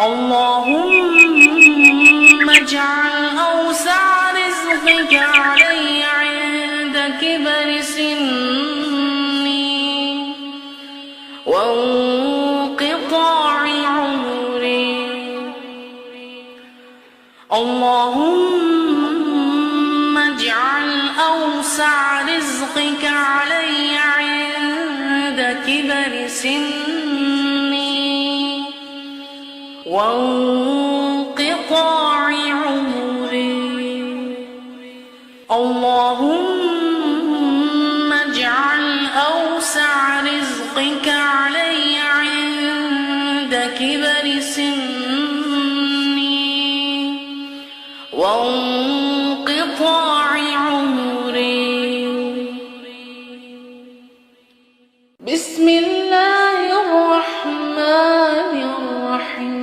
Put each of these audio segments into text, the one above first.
اللهم اجعل أوسع رزقك علي عند كبر سني وانقطاع عمري. اللهم اجعل أوسع رزقك علي عند كبر سني وانقطاع عمري. اللهم اجعل أوسع رزقك علي عند كبر سني وانقطاع عمري. بسم الله الرحمن الرحيم.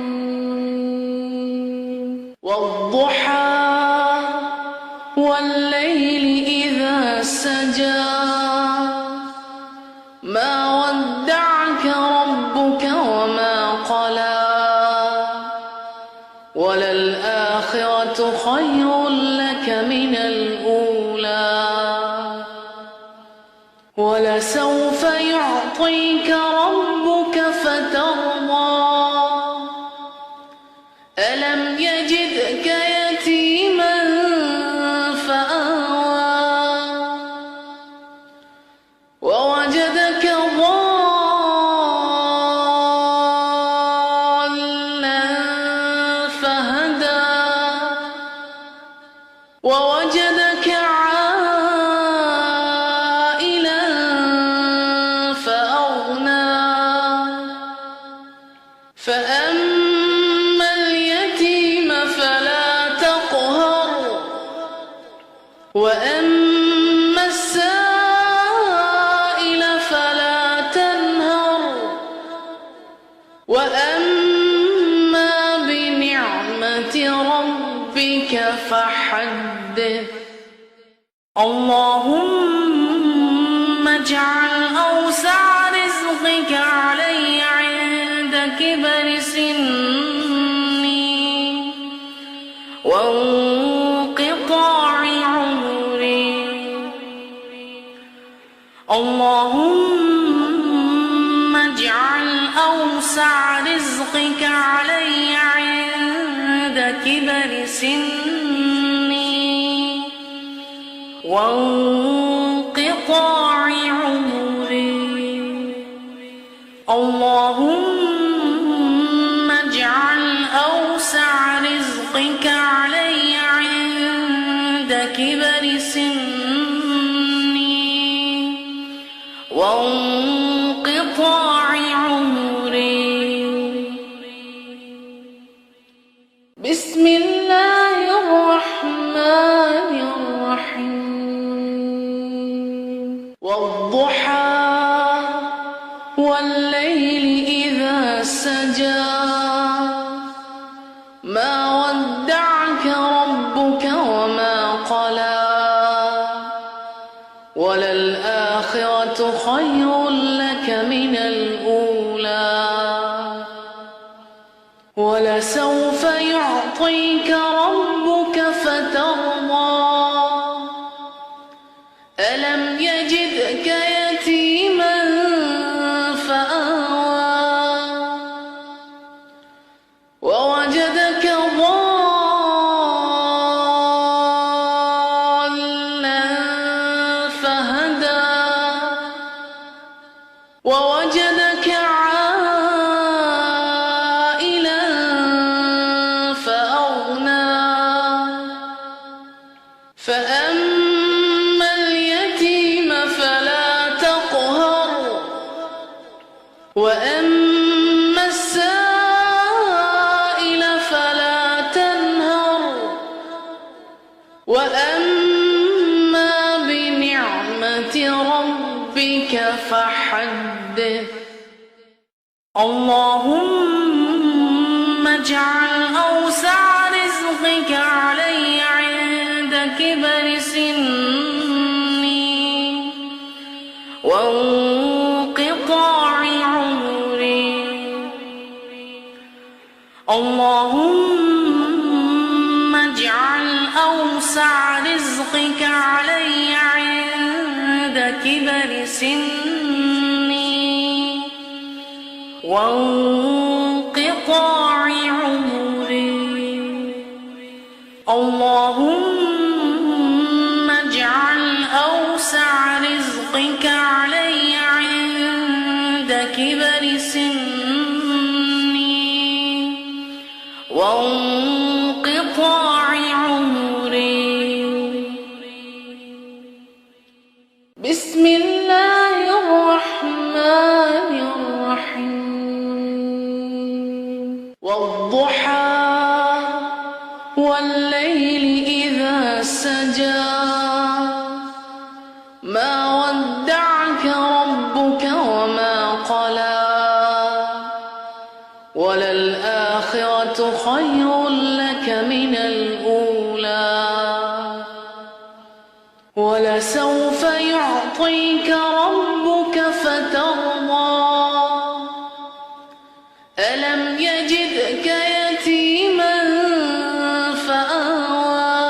والضحى والليل إذا سجى ما ودعك ربك وما قلى وللآخرة خير لك من الأولى ولسوف يعطيك ربك فترضى ألم يجدك يتيما فآوى ووجدك ضالا فهدى ووجدك عائلا فأغنى فأما اليتيم فلا تقهر وأما السائل فلا تنهر وأما بنعمة ربك فحدث. اللهم اجعل أوسع رزقك علي عند كبر سني وانقطاع عمري. اللهم اجعل أوسع رزقك علي عند كبر سني وانقطاع عمري. اللهم اجعل أوسع رزقك علي عند كبر سني وانقطاع عمري. بسم الله الرحمن الرحيم. والضحى والليل إذا سجى ما ودعك ربك وما قلى وللآخرة خير لك من الأولى ولسوف يعطيك ربك فترضى ألم يجدك يتيما فآوى ووجدك ضالا فهدى ووجدك عائلا فأغنى فأما اليتيم فلا تقهر وأما السائل فلا تنهر وأما بنعمة ربك فحدث. اللهم اجعل أوسع رزقك علي عند كبر سني وانقطاع عمري. اللهم اجعل أوسع رزقك علي عند كبر سني وانقطاع عمري. اللهم اجعل أوسع رزقك علي عند كبر سني وانقطاع عمري. بسم الله الرحمن الرحيم. والضحى والليل إذا سجى ما ودعك ربك وما قلى وللآخرة خير لك من الأولى ولسوف يعطيك ربك فترضى ألم يجدك يتيما فآوى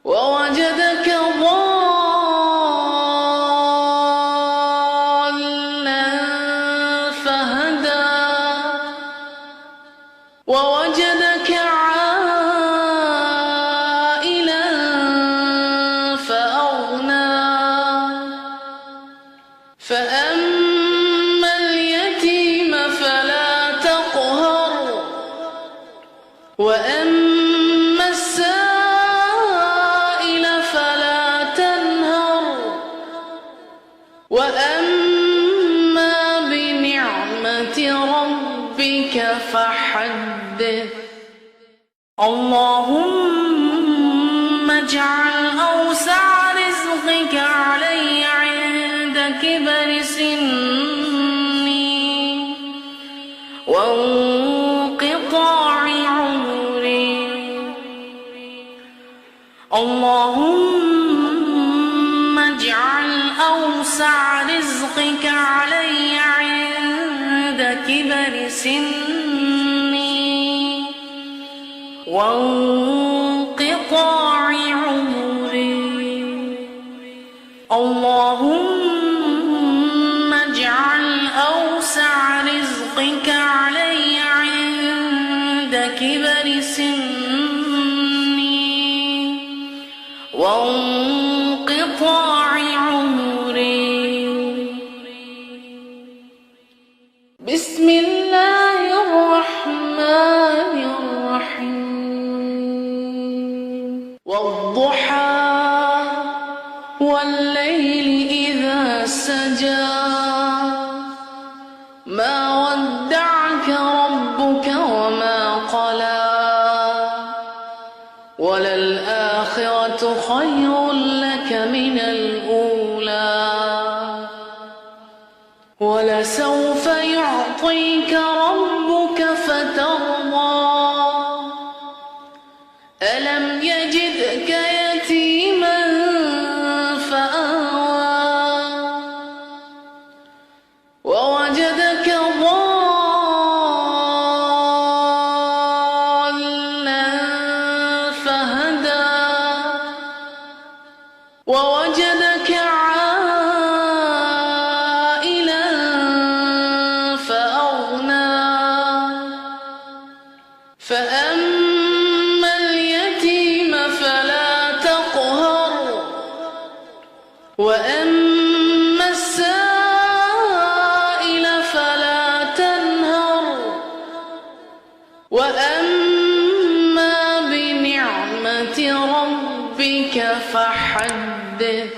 ووجدك ضالا فهدى ووجدك عائلا فأغنى فأما اليتيم فلا تقهر وأما السائل فلا تنهر وأما بنعمة ربك فحدث. اللهم اجعل أوسع رزقك علي عند كبر سني وانقطاع عمري. اللهم اجعل أوسع رزقك علي عند كبر سني وانقطاع عمري. اللهم اجعل أوسع رزقك علي عند كبر سني وانقطاع عمري. بسم الله الرحمن الرحيم. والضحى والليل إذا سجى ما ودعك ربك وما قلى وللآخرة خير لك من الأولى ولسوف يعطيك ربك فترضى ألم يجدك يتيما فآوى ووجدك ضالا فهدى ووجدك عائلا فأغنى فأما اليتيم فلا تقهر وأما السائل فلا تنهر وأما بنعمة ربك فحدث.